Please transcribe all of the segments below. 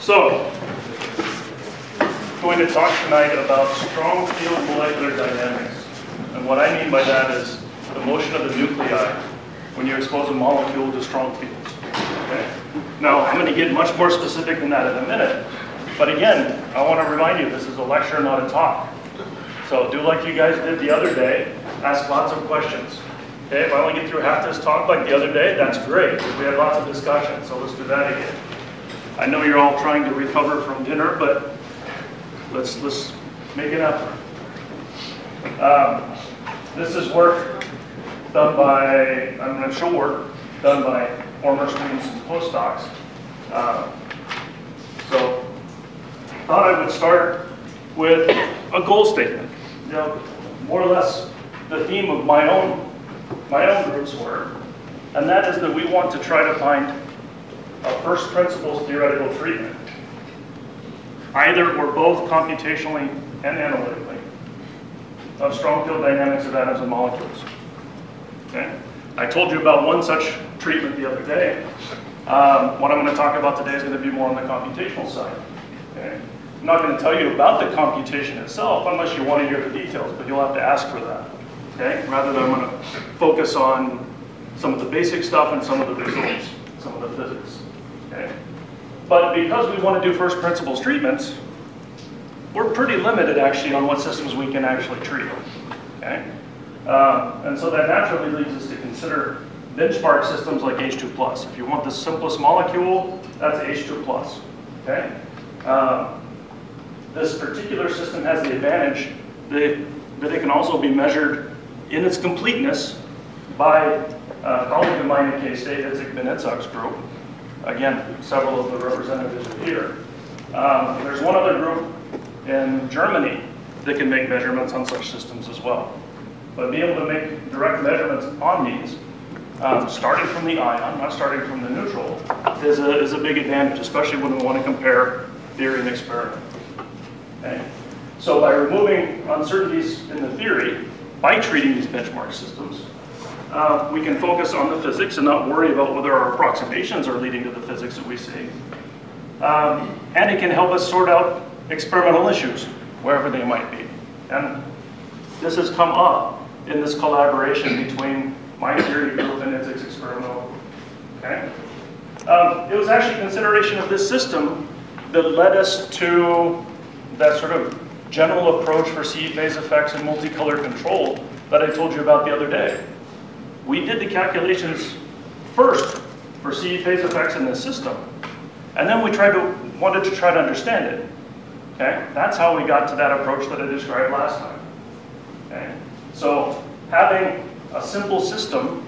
So, I'm going to talk tonight about strong field molecular dynamics. And what I mean by that is the motion of the nuclei when you expose a molecule to strong fields. Okay? Now, I'm going to get much more specific than that in a minute. But again, I want to remind you, this is a lecture, not a talk. So do like you guys did the other day, ask lots of questions. Okay, if I only get through half this talk like the other day, that's great. We had lots of discussion, so let's do that again. I know you're all trying to recover from dinner, but let's make an effort. This is work done by, I'm going to show work done by former students and postdocs. So thought I would start with a goal statement. You know, more or less the theme of my own group's work, and that is that we want to try to find a first principles theoretical treatment, either or both computationally and analytically, of strong field dynamics of atoms and molecules. Okay? I told you about one such treatment the other day. What I'm going to talk about today is going to be more on the computational side. Okay? I'm not going to tell you about the computation itself unless you want to hear the details, but you'll have to ask for that. Okay? Rather than I'm going to focus on some of the basic stuff and some of the results, some of the physics. Okay? But because we want to do first principles treatments, we're pretty limited actually on what systems we can actually treat. Okay? And so that naturally leads us to consider benchmark systems like H2+. If you want the simplest molecule, that's H2+. Okay? This particular system has the advantage that it can also be measured in its completeness by a colleague of mine at K-State, Benetzock's group. Again, several of the representatives are here. There's one other group in Germany that can make measurements on such systems as well. But being able to make direct measurements on these, starting from the ion, not starting from the neutral, is a big advantage, especially when we want to compare theory and experiment. Okay? So by removing uncertainties in the theory, by treating these benchmark systems, we can focus on the physics and not worry about whether our approximations are leading to the physics that we see. And it can help us sort out experimental issues, wherever they might be. And this has come up in this collaboration between my theory group and its experimental. Okay? It was actually consideration of this system that led us to that sort of general approach for CE phase effects and multicolor control that I told you about the other day. We did the calculations first for CE phase effects in this system, and then we wanted to try to understand it. Okay? That's how we got to that approach that I described last time. Okay? So having a simple system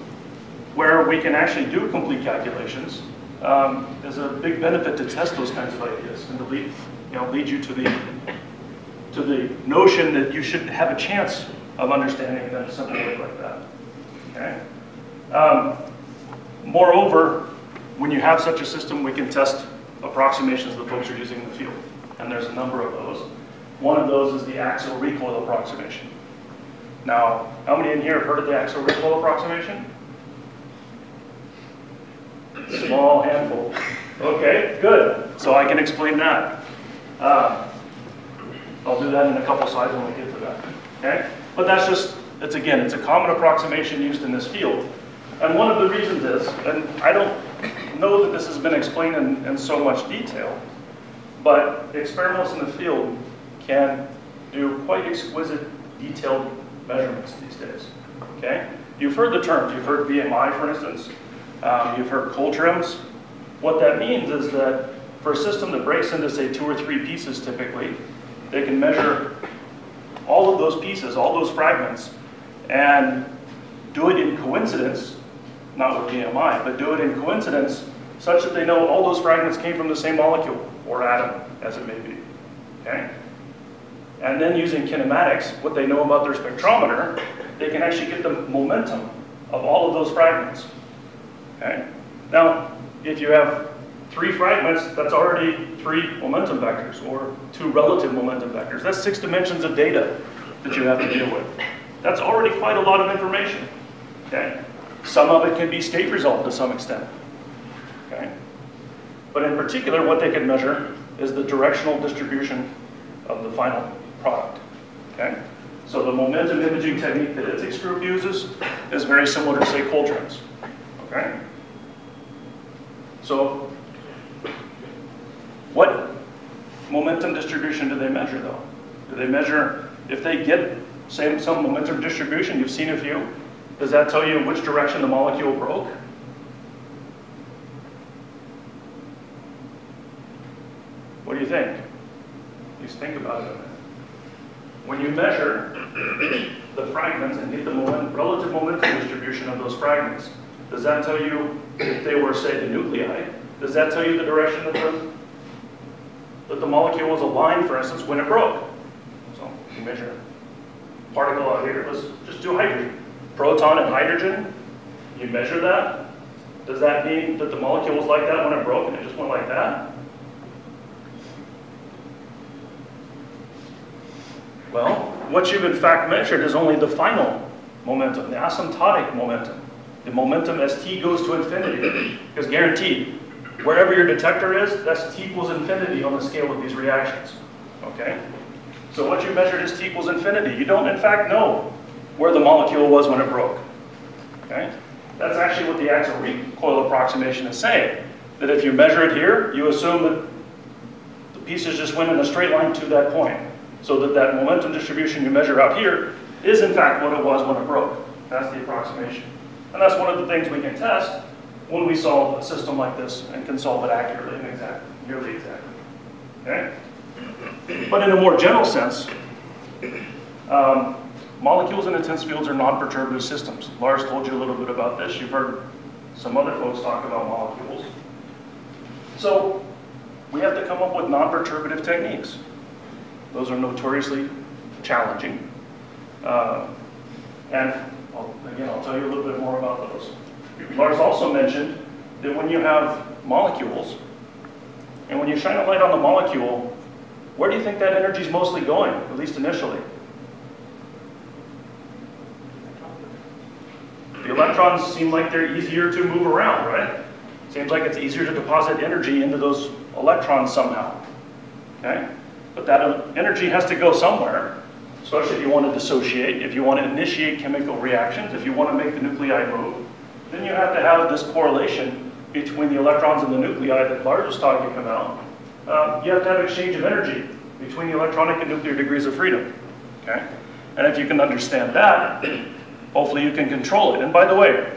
where we can actually do complete calculations is a big benefit to test those kinds of ideas and to lead you to the notion that you should have a chance of understanding them in a simple way like that. Okay? Moreover, when you have such a system, we can test approximations that folks are using in the field. And there's a number of those. One of those is the axial recoil approximation. Now, how many in here have heard of the axial recoil approximation? Small handful. Okay, good. So I can explain that. I'll do that in a couple slides when we get to that. Okay? But that's just, it's a common approximation used in this field. And one of the reasons is, and I don't know that this has been explained in so much detail, but experimentalists in the field can do quite exquisite, detailed measurements these days. Okay? You've heard the terms. You've heard BMI, for instance. You've heard Coltrims. What that means is that for a system that breaks into, say, 2 or 3 pieces typically, they can measure all of those pieces, all those fragments, and do it in coincidence, not with BMI, but do it in coincidence such that they know all those fragments came from the same molecule or atom, as it may be. Okay? And then using kinematics, what they know about their spectrometer, they can actually get the momentum of all of those fragments. Okay? Now, if you have 3 fragments, that's already 3 momentum vectors, or 2 relative momentum vectors. That's 6 dimensions of data that you have to deal with. That's already quite a lot of information. Okay? Some of it can be state resolved to some extent. Okay? But in particular, what they can measure is the directional distribution of the final product. Okay? So the momentum imaging technique that ITAMP group uses is very similar to, say, Coltrane's. Okay? So what momentum distribution do they measure, though? Do they measure, if they get, say, some momentum distribution, you've seen a few, does that tell you which direction the molecule broke? What do you think? Please think about it a minute. When you measure the fragments and get the relative momentum distribution of those fragments, does that tell you, if they were, say, the nuclei, does that tell you the direction that the molecule was aligned, for instance, when it broke? So you measure a particle out here. Let's just do hydrogen. Proton and hydrogen, you measure that. Does that mean that the molecule was like that when it broke and it just went like that? Well, what you've in fact measured is only the final momentum, the asymptotic momentum. The momentum as t goes to infinity. Because guaranteed, wherever your detector is, that's t equals infinity on the scale of these reactions. Okay? So what you measured is t equals infinity. You don't in fact know where the molecule was when it broke. Okay? That's actually what the axial recoil approximation is saying. That if you measure it here, you assume that the pieces just went in a straight line to that point. So that that momentum distribution you measure out here is in fact what it was when it broke. That's the approximation. And that's one of the things we can test when we solve a system like this and can solve it accurately and exactly, nearly exactly. Okay? But in a more general sense, molecules in intense fields are non-perturbative systems. Lars told you a little bit about this. You've heard some other folks talk about molecules. So we have to come up with non-perturbative techniques. Those are notoriously challenging. And again, I'll tell you a little bit more about those. Lars also mentioned that when you have molecules, and when you shine a light on the molecule, where do you think that energy is mostly going, at least initially? The electrons seem like they're easier to move around, right? Seems like it's easier to deposit energy into those electrons somehow. Okay? But that energy has to go somewhere, especially if you want to dissociate, if you want to initiate chemical reactions, if you want to make the nuclei move, then you have to have this correlation between the electrons and the nuclei that Lars was talking about. You have to have exchange of energy between the electronic and nuclear degrees of freedom. Okay? And if you can understand that, hopefully you can control it. And by the way,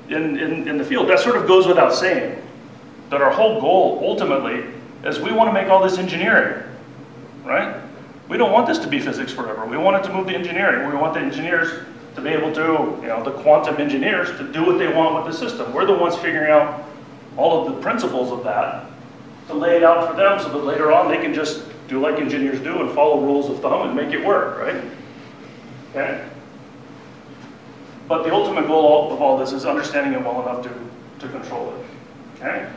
in the field, that sort of goes without saying, that our whole goal, ultimately, is we want to make all this engineering. Right? We don't want this to be physics forever. We want it to move to engineering. We want the engineers to be able to, the quantum engineers, to do what they want with the system. We're the ones figuring out all of the principles of that to lay it out for them so that later on they can just do like engineers do and follow rules of thumb and make it work, right? Okay? But the ultimate goal of all this is understanding it well enough to control it. Okay?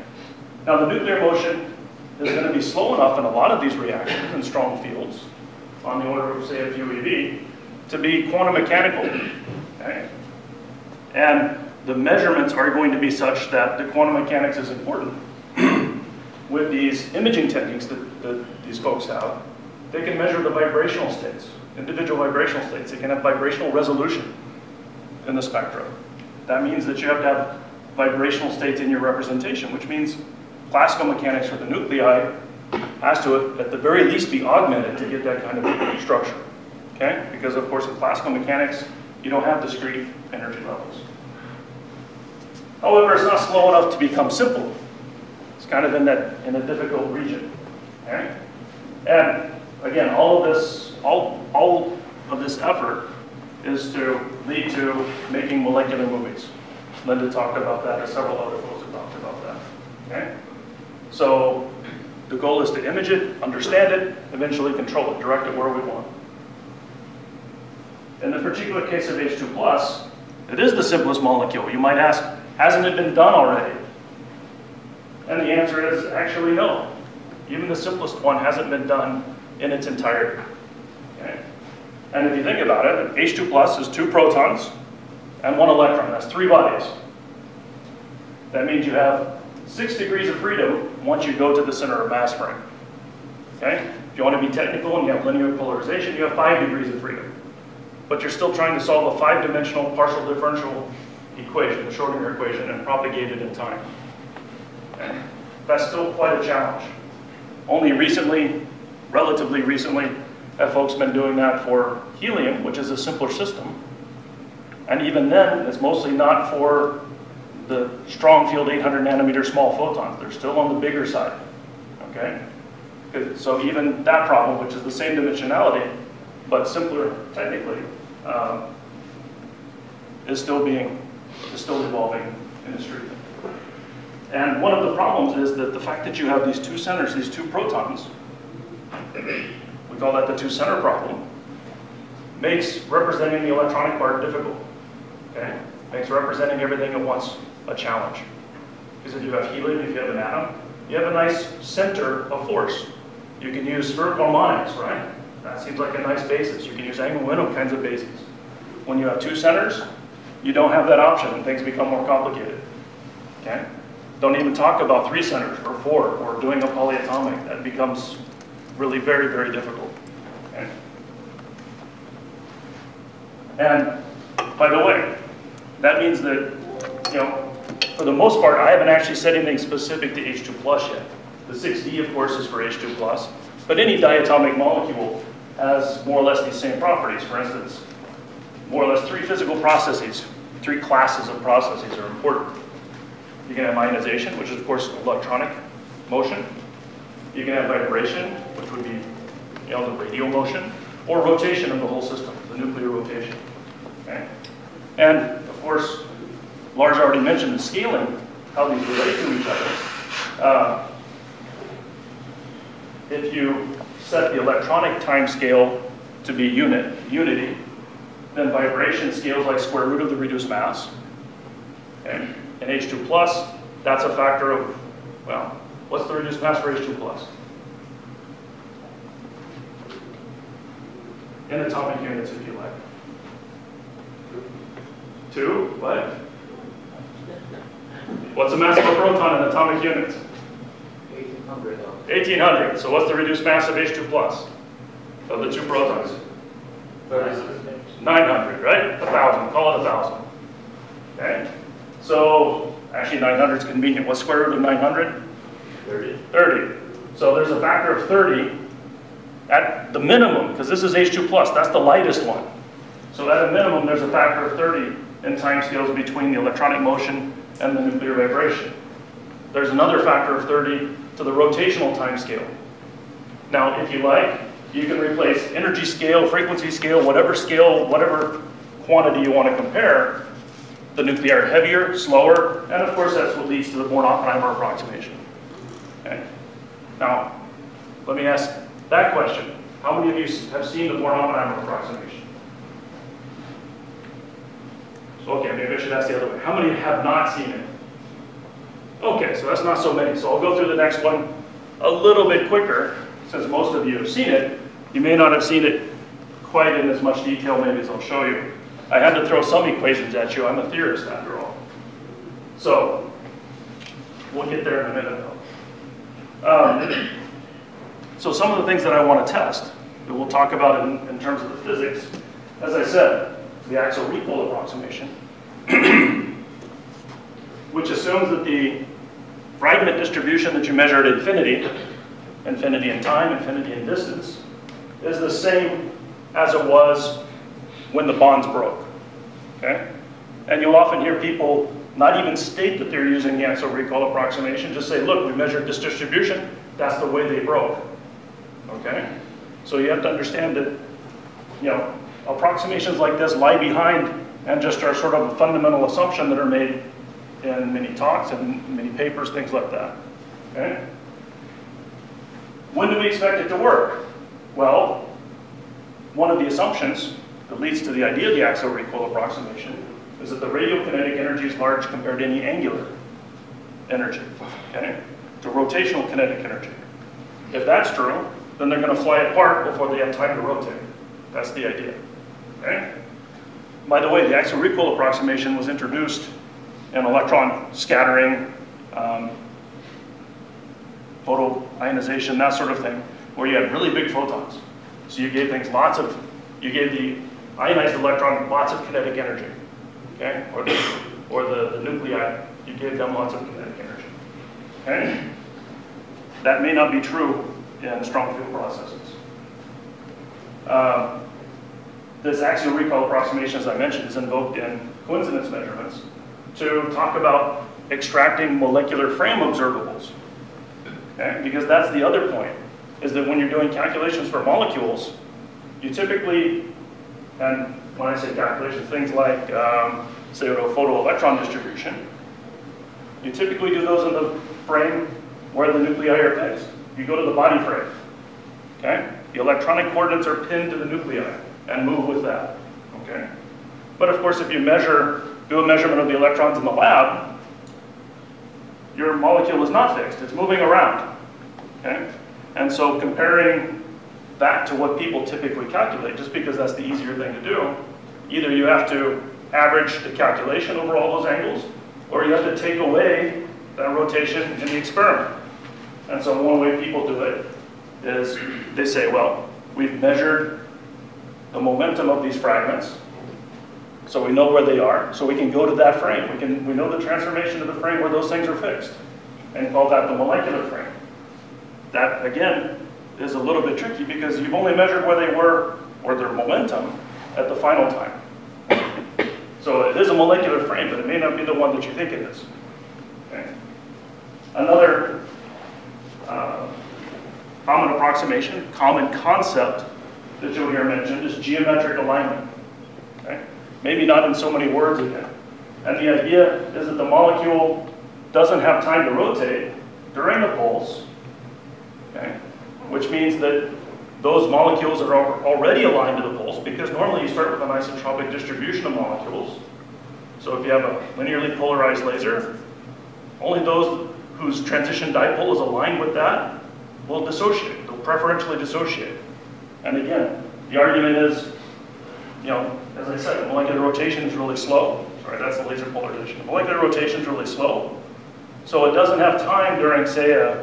Now the nuclear motion is going to be slow enough in a lot of these reactions in strong fields, on the order of, say, a few eV, to be quantum mechanical. Okay? And the measurements are going to be such that the quantum mechanics is important. With these imaging techniques that these folks have, they can measure the vibrational states, individual vibrational states. They can have vibrational resolution in the spectrum. That means that you have to have vibrational states in your representation, which means classical mechanics for the nuclei has to, at the very least, be augmented to get that kind of structure. Okay? Because, of course, in classical mechanics, you don't have discrete energy levels. However, it's not slow enough to become simple. It's kind of in a difficult region. Okay? And again, all of this effort is to lead to making molecular movies. Linda talked about that, and several other folks have talked about that. Okay? So the goal is to image it, understand it, eventually control it, direct it where we want. In the particular case of H2+, it is the simplest molecule. You might ask, hasn't it been done already? And the answer is actually no. Even the simplest one hasn't been done in its entirety. Okay? And if you think about it, H2+ is 2 protons and 1 electron. That's 3 bodies. That means you have 6 degrees of freedom once you go to the center of mass frame. Okay? If you want to be technical and you have linear polarization, you have 5 degrees of freedom. But you're still trying to solve a 5-dimensional partial differential equation, the Schrodinger equation, and propagate it in time. Okay? That's still quite a challenge. Only recently, relatively recently, have folks been doing that for helium, which is a simpler system. And even then, it's mostly not for the strong field 800 nanometer small photons. They're still on the bigger side, okay? So even that problem, which is the same dimensionality, but simpler technically, is still evolving in the street. And one of the problems is that the fact that you have these two centers, these two protons, we call that the two-center problem, makes representing the electronic part difficult. Okay? Makes representing everything at once a challenge. Because if you have helium, if you have an atom, you have a nice center of force. You can use spherical harmonics, right? That seems like a nice basis. You can use angular momentum kinds of bases. When you have two centers, you don't have that option and things become more complicated. Okay? Don't even talk about 3 centers or 4 or doing a polyatomic. That becomes really very, very difficult. Okay? And by the way, that means that, for the most part, I haven't actually said anything specific to H2 plus yet. The 6D, of course, is for H2 plus, but any diatomic molecule has more or less these same properties. For instance, more or less 3 physical processes, 3 classes of processes are important. You can have ionization, which is, of course, electronic motion. You can have vibration, which would be, the radial motion, or rotation of the whole system, the nuclear rotation. Okay? And, of course, Lars already mentioned the scaling, how these relate to each other. If you set the electronic time scale to be unity, then vibration scales like square root of the reduced mass. Okay? In H2 plus, that's a factor of, well, what's the reduced mass for H2 plus? In atomic units, if you like. 2, what? What's the mass of a proton in atomic units? 1800. 1800. So what's the reduced mass of H2 plus? Of the 2 protons? 900, right? 1,000. Call it 1,000. Okay? So, actually 900 is convenient. What's square root of 900? 30. 30. So there's a factor of 30 at the minimum, because this is H2 plus. That's the lightest one. So at a minimum, there's a factor of 30 in time scales between the electronic motion and the nuclear vibration. There's another factor of 30 to the rotational time scale. Now, if you like, you can replace energy scale, frequency scale, whatever quantity you want to compare. The nuclei are heavier, slower, and of course that's what leads to the Born-Oppenheimer approximation. Okay. Now, let me ask that question. How many of you have seen the Born-Oppenheimer approximation? So, okay, maybe I should ask the other way. How many have not seen it? Okay, so that's not so many. So I'll go through the next one a little bit quicker, since most of you have seen it. You may not have seen it quite in as much detail maybe as I'll show you. I had to throw some equations at you. I'm a theorist after all. So, we'll get there in a minute though. So some of the things that I want to test, that we'll talk about in terms of the physics, as I said, the axial recoil approximation, which assumes that the fragment distribution that you measure at infinity in time, infinity in distance, is the same as it was when the bonds broke. Okay? And you'll often hear people not even state that they're using the axial recoil approximation, just say, look, we measured this distribution, that's the way they broke. Okay? So you have to understand that, approximations like this lie behind and just are sort of a fundamental assumption that are made in many talks and many papers, things like that. Okay? When do we expect it to work? Well, one of the assumptions that leads to the idea of the axial recoil approximation is that the radiokinetic energy is large compared to any angular energy, okay? To rotational kinetic energy. If that's true, then they're going to fly apart before they have time to rotate. That's the idea, okay? By the way, the axial recoil approximation was introduced in electron scattering photoionization, that sort of thing, where you had really big photons. So you gave things you gave the ionized electron lots of kinetic energy, okay? Or the nuclei, you gave them lots of kinetic energy, okay? That may not be true in strong field processes. This axial recall approximation, as I mentioned, is invoked in coincidence measurements to talk about extracting molecular frame observables, okay? Because that's the other point, is that when you're doing calculations for molecules, you typically, and when I say calculations, things like, say, a photoelectron distribution, you typically do those in the frame where the nuclei are fixed. You go to the body frame, okay? The electronic coordinates are pinned to the nuclei and move with that, okay? But of course, if you do a measurement of the electrons in the lab, your molecule is not fixed, it's moving around, okay? And so comparing that to what people typically calculate, just because that's the easier thing to do, either you have to average the calculation over all those angles, or you have to take away that rotation in the experiment. And so one way people do it is they say, well, we've measured the momentum of these fragments, so we know where they are, so we can go to that frame. We know the transformation of the frame where those things are fixed, and call that the molecular frame. That, again, is a little bit tricky because you've only measured where they were, or their momentum, at the final time. So it is a molecular frame, but it may not be the one that you think it is. Okay. Another common approximation, common concept that you'll hear mentioned is geometric alignment. Okay. Maybe not in so many words again. And the idea is that the molecule doesn't have time to rotate during the pulse, okay, which means that those molecules are already aligned to the pulse, because normally you start with an isotropic distribution of molecules. So if you have a linearly polarized laser, only those whose transition dipole is aligned with that will dissociate, they'll preferentially dissociate. And again, the argument is, as I said, molecular rotation is really slow. Sorry, that's the laser polarization. Molecular rotation is really slow. So it doesn't have time during, say, a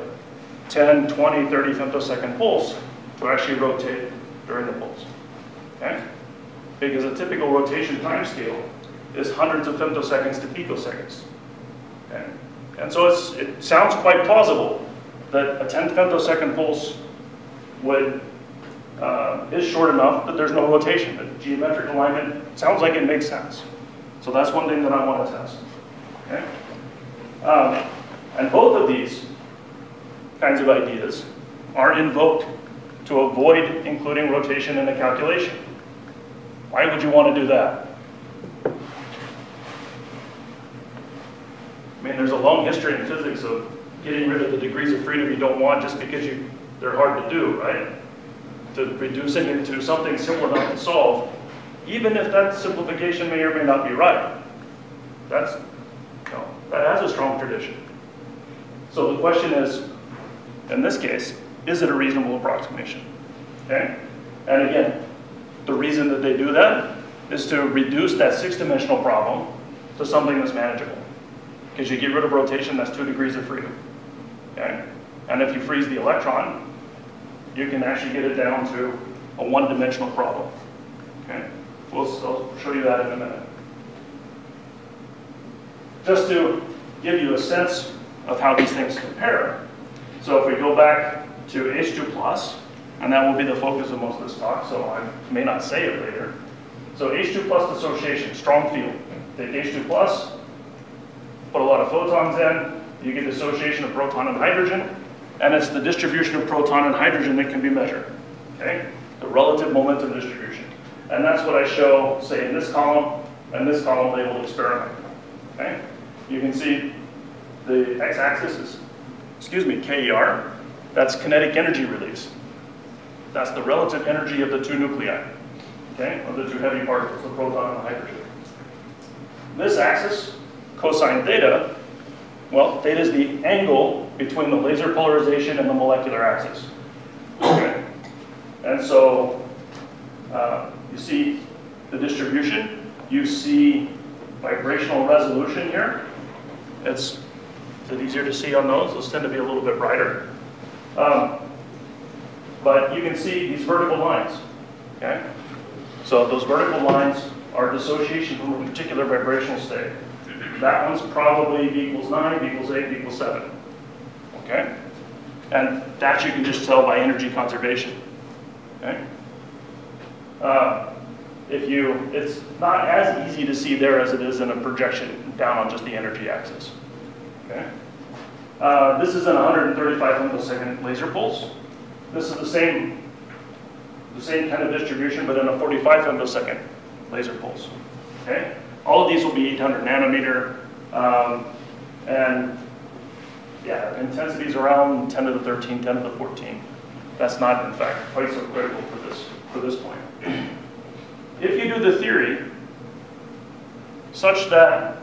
10, 20, 30 femtosecond pulse to actually rotate during the pulse, okay? Because a typical rotation time scale is hundreds of femtoseconds to picoseconds, okay? And so it sounds quite plausible that a 10 femtosecond pulse is short enough that there's no rotation. That geometric alignment sounds like it makes sense. So that's one thing that I want to test, okay? And both of these kinds of ideas are invoked to avoid including rotation in a calculation. Why would you want to do that? I mean, there's a long history in physics of getting rid of the degrees of freedom you don't want just because they're hard to do, right? To reducing into something simple enough to solve, even if that simplification may or may not be right. That has a strong tradition. So the question is, in this case, is it a reasonable approximation? Okay? And again, the reason that they do that is to reduce that 6-dimensional problem to something that's manageable. Because you get rid of rotation, that's 2 degrees of freedom. Okay? And if you freeze the electron, you can actually get it down to a 1-dimensional problem. Okay? I'll show you that in a minute. Just to give you a sense of how these things compare. So if we go back to H2+, and that will be the focus of most of this talk, so I may not say it later. So H2+ dissociation, strong field. Take H2+, put a lot of photons in, you get dissociation of proton and hydrogen, and it's the distribution of proton and hydrogen that can be measured, okay? The relative momentum distribution. And that's what I show, say, in this column and this column labeled experiment, okay? You can see the x-axis is, KER, that's kinetic energy release. That's the relative energy of the 2 nuclei, okay, of the 2 heavy particles, the proton and the hydrogen. This axis, cosine theta, well, theta is the angle between the laser polarization and the molecular axis, okay? And so you see the distribution, you see vibrational resolution here. Is it easier to see on those? Those tend to be a little bit brighter. But you can see these vertical lines, okay? So those vertical lines are dissociation from a particular vibrational state. That one's probably V equals 9, V equals 8, V equals 7, okay? And that you can just tell by energy conservation, okay? It's not as easy to see there as it is in a projection down on just the energy axis, okay? This is an 135 femtosecond laser pulse. This is the same kind of distribution, but in a 45 femtosecond laser pulse, okay? All of these will be 800 nanometer, and yeah, intensities around 10 to the 13, 10 to the 14. That's not, in fact, quite so critical for this point. If you do the theory such that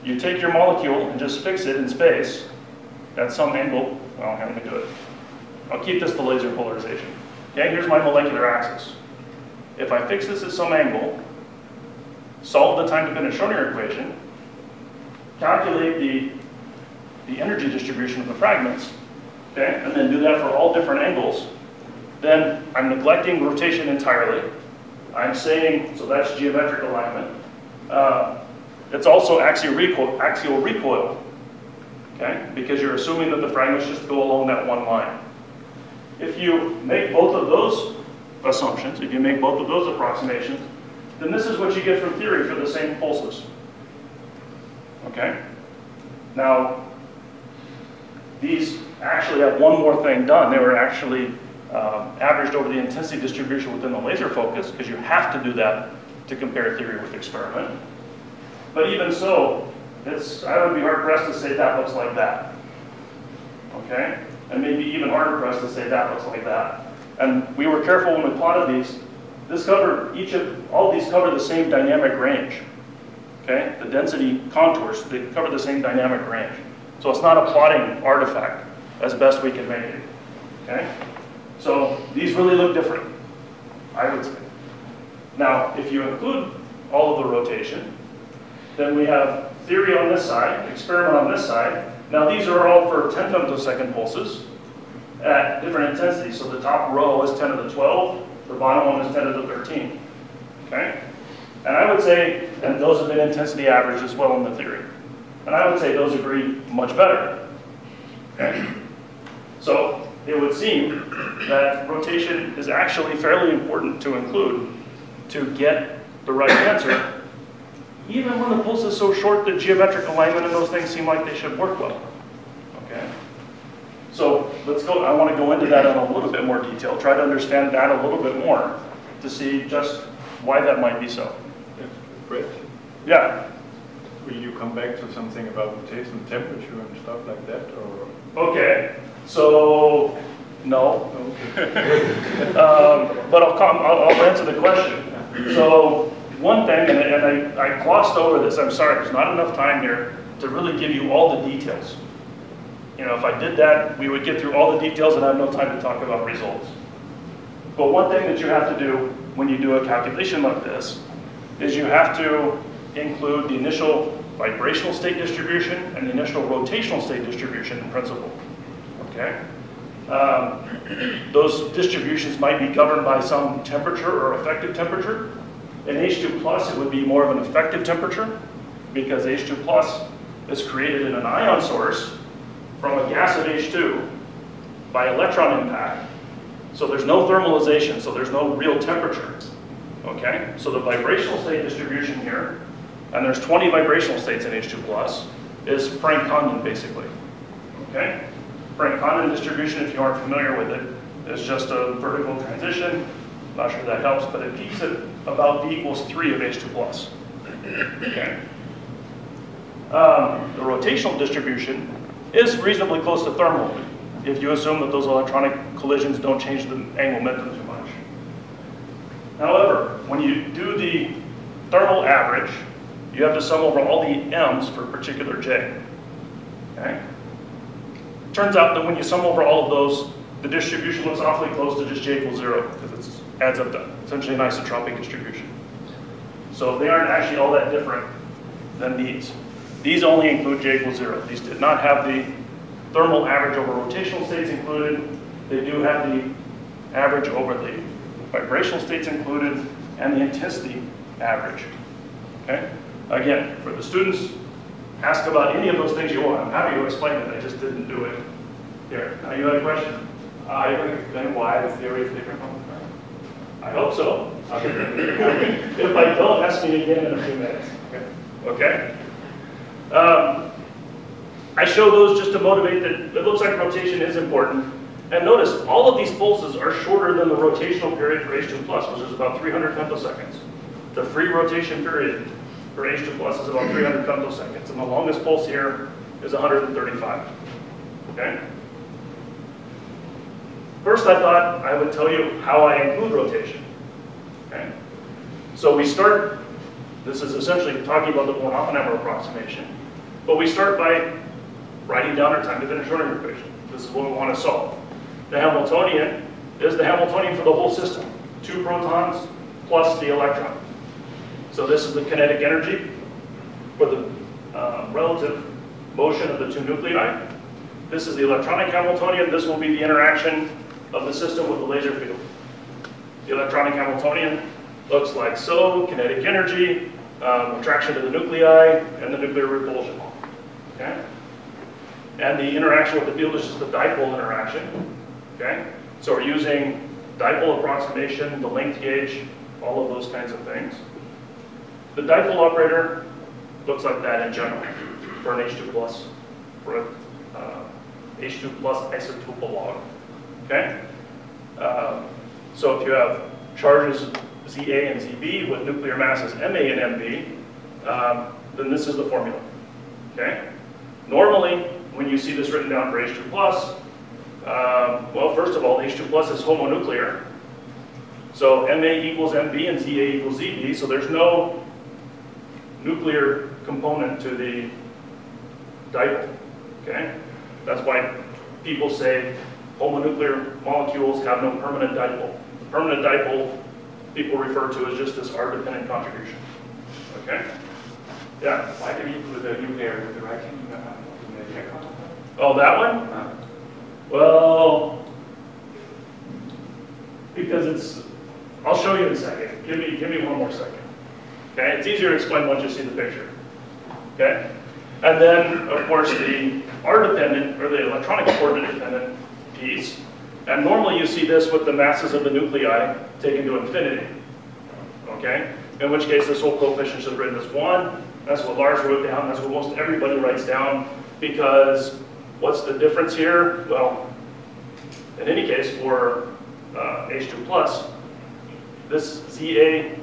you take your molecule and just fix it in space at some angle, well, let me do it. I'll keep this the laser polarization. Okay, here's my molecular axis. If I fix this at some angle, solve the time-dependent Schrodinger equation, calculate the energy distribution of the fragments, okay, and then do that for all different angles, then I'm neglecting rotation entirely. I'm saying, so that's geometric alignment. It's also axial recoil, okay, because you're assuming that the fragments just go along that one line. If you make both of those assumptions, if you make both of those approximations, then this is what you get from theory for the same pulses. Okay? Now, these actually have one more thing done. They were actually averaged over the intensity distribution within the laser focus, because you have to do that to compare theory with experiment. But even so, I would be hard-pressed to say that looks like that. Okay? And maybe even harder pressed to say that looks like that. And we were careful when we plotted these. All of these cover the same dynamic range. Okay? The density contours, they cover the same dynamic range. So it's not a plotting artifact as best we can make it. Okay? So these really look different, I would say. Now, if you include all of the rotation, then we have theory on this side, experiment on this side. Now these are all for 10 femtosecond pulses at different intensities. So the top row is 10 to the 12, the bottom one is 10 to the 13. Okay? And I would say, and those have been intensity averaged as well in the theory. And I would say those agree much better. Okay? So it would seem that rotation is actually fairly important to include to get the right answer, even when the pulse is so short that geometric alignment and those things seem like they should work well. Okay? So let's go, I want to go into that in a little bit more detail, try to understand that a little bit more to see just why that might be so. Brett? Yeah? Will you come back to something about rotation temperature and stuff like that, or? Okay, so, no. Okay. But I'll answer the question. So, one thing, and I glossed over this, I'm sorry, there's not enough time here to really give you all the details. You know, if I did that, we would get through all the details and have no time to talk about results. But one thing that you have to do when you do a calculation like this is you have to include the initial vibrational state distribution and the initial rotational state distribution in principle. Okay? Those distributions might be governed by some temperature or effective temperature. In H2+, it would be more of an effective temperature because H2+ is created in an ion source from a gas of H2 by electron impact. So there's no thermalization, so there's no real temperature. Okay? So the vibrational state distribution here, and there's 20 vibrational states in H2+, is Frank-Condon basically. Okay? Frank-Condon distribution, if you aren't familiar with it, is just a vertical transition. Not sure that helps, but it peaks at about V equals 3 of H2+. Okay? The rotational distribution is reasonably close to thermal if you assume that those electronic collisions don't change the angular momentum too much. However, when you do the thermal average, you have to sum over all the m's for a particular J. Okay? Turns out that when you sum over all of those, the distribution looks awfully close to just J equals 0 because it adds up to essentially an isotropic distribution. So they aren't actually all that different than these. These only include J equals 0. These did not have the thermal average over rotational states included. They do have the average over the vibrational states included, and the intensity average. Okay? Again, for the students, ask about any of those things you want. I'm happy to explain it, I just didn't do it here. Now, you had a question? You can explain why the theory is different from the current? I hope so. If I don't, ask me again in a few minutes. Okay? I show those just to motivate that it looks like rotation is important. And notice, all of these pulses are shorter than the rotational period for H2+, which is about 300 femtoseconds. The free rotation period for H2+ is about 300 femtoseconds, and the longest pulse here is 135. Okay? First, I thought I would tell you how I include rotation. Okay? So we start, this is essentially talking about the Born-Oppenheimer approximation, but we start by writing down our time to finish order equation. This is what we want to solve. The Hamiltonian is the Hamiltonian for the whole system. 2 protons plus the electron. So this is the kinetic energy for the relative motion of the 2 nuclei. This is the electronic Hamiltonian. This will be the interaction of the system with the laser field. The electronic Hamiltonian looks like so: kinetic energy, attraction to the nuclei, and the nuclear repulsion. Okay? And the interaction with the field is just the dipole interaction. Okay? So we're using dipole approximation, the length gauge, all of those kinds of things. The dipole operator looks like that in general for an H2+, for a H2+ isotopal log. Okay? So if you have charges Za and Zb with nuclear masses Ma and Mb, then this is the formula. Okay? Normally, when you see this written down for H2+, well, first of all, H2+ is homonuclear. So Ma equals Mb and Za equals Zb, so there's no nuclear component to the dipole. Okay? That's why people say homonuclear molecules have no permanent dipole. The permanent dipole people refer to as just this R-dependent contribution. Okay? Yeah? Why do we include the nuclear interaction in the electron? Oh, that one? Well, because it's, I'll show you in a second. Give me one more second. Okay? It's easier to explain once you see the picture. Okay? And then, of course, the R-dependent, or the electronic coordinate-dependent piece. And normally you see this with the masses of the nuclei taken to infinity. Okay? In which case this whole coefficient is written as 1. That's what Lars wrote down. That's what most everybody writes down. Because what's the difference here? Well, in any case, for H2+, this ZAB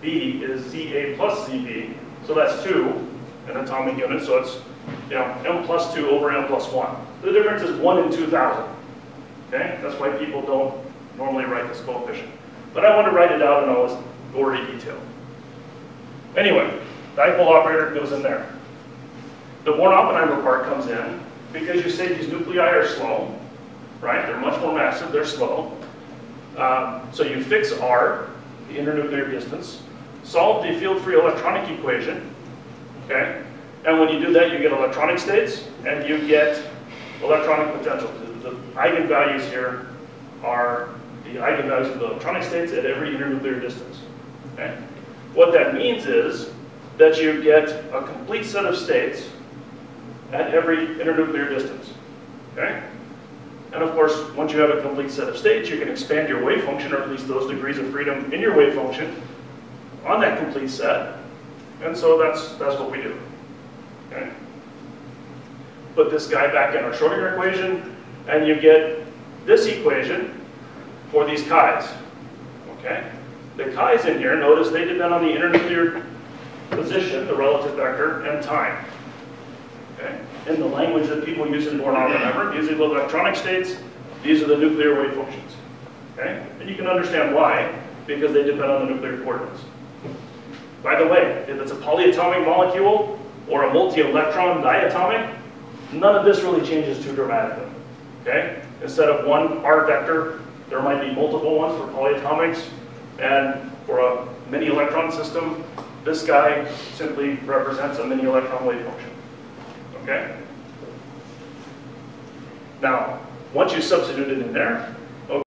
is ZA plus ZB. So that's 2 in atomic units. So it's, you know, M plus 2 over M plus 1. The difference is 1 in 2,000. Okay? That's why people don't normally write this coefficient. But I want to write it out in all its gory detail. Anyway, dipole operator goes in there. The Born-Oppenheimer part comes in because you say these nuclei are slow, right? They're much more massive, they're slow. So you fix R, the internuclear distance, solve the field-free electronic equation, okay? And when you do that, you get electronic states and you get electronic potential. The eigenvalues here are the eigenvalues of the electronic states at every internuclear distance. Okay? What that means is that you get a complete set of states at every internuclear distance. Okay? And of course, once you have a complete set of states, you can expand your wave function, or at least those degrees of freedom in your wave function, on that complete set. And so that's what we do. Okay? Put this guy back in our Schrodinger equation, and you get this equation for these chi's. Okay? The chi's in here, notice they depend on the internuclear position, the relative vector, and time. Okay? In the language that people use in Born-Oppenheimer, these are the electronic states, these are the nuclear wave functions. Okay? And you can understand why, because they depend on the nuclear coordinates. By the way, if it's a polyatomic molecule or a multi-electron diatomic, none of this really changes too dramatically. Okay? Instead of one R vector, there might be multiple ones for polyatomics, and for a mini electron system, this guy simply represents a mini electron wave function. Okay? Now, once you substitute it in there,